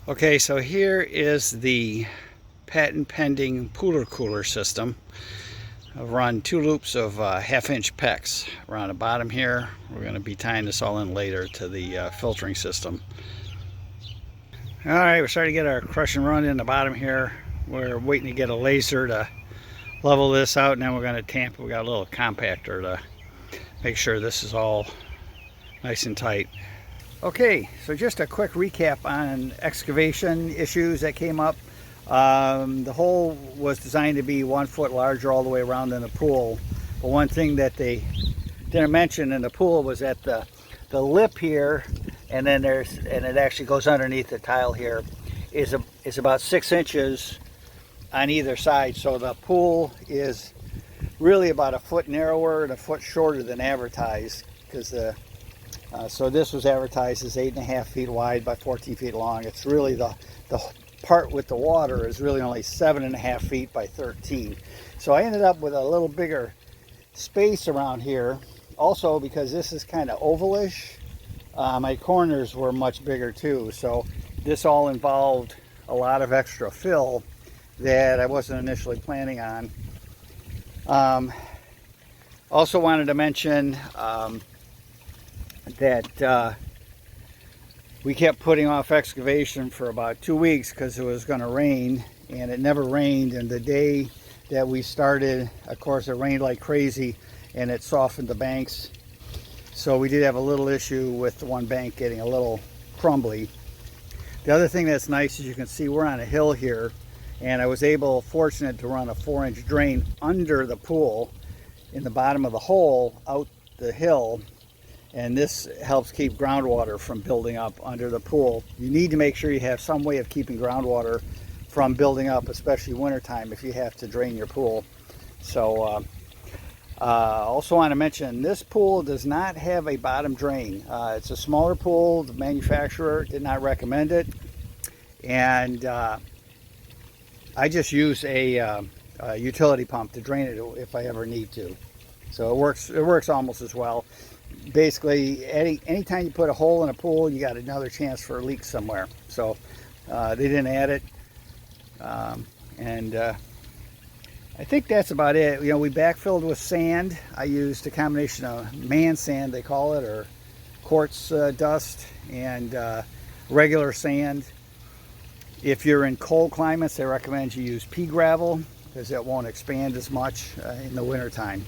Okay, so here is the patent pending pooler cooler system. I've run two loops of half-inch PEX around the bottom here. We're going to be tying this all in later to the filtering system. All right, we're starting to get our crush and run in the bottom here. We're waiting to get a laser to level this out, and then we're going to tamp it. We got a little compactor to make sure this is all nice and tight. Okay, so just a quick recap on excavation issues that came up. The hole was designed to be 1 foot larger all the way around in the pool. But one thing that they didn't mention in the pool was that the lip here, and then it actually goes underneath the tile here, is about 6 inches on either side. So the pool is really about a foot narrower and a foot shorter than advertised, because so this was advertised as 8.5 feet wide by 14 feet long. It's really the part with the water is really only 7.5 feet by 13. So I ended up with a little bigger space around here. Also, because this is kind of ovalish, my corners were much bigger too. So this all involved a lot of extra fill that I wasn't initially planning on. Also wanted to mention that we kept putting off excavation for about 2 weeks because it was going to rain, and it never rained. And the day that we started, of course, it rained like crazy and it softened the banks. So we did have a little issue with the one bank getting a little crumbly. The other thing that's nice is you can see we're on a hill here, and I was fortunate to run a 4-inch drain under the pool in the bottom of the hole out the hill. And this helps keep groundwater from building up under the pool. You need to make sure you have some way of keeping groundwater from building up, especially wintertime if you have to drain your pool. So also want to mention, this pool does not have a bottom drain. It's a smaller pool. The manufacturer did not recommend it. And I just use a utility pump to drain it if I ever need to. So it works almost as well. Basically, anytime you put a hole in a pool, you got another chance for a leak somewhere. So they didn't add it, and I think that's about it. You know, we backfilled with sand. I used a combination of man sand, they call it, or quartz dust, and regular sand. If you're in cold climates, they recommend you use pea gravel because it won't expand as much in the wintertime.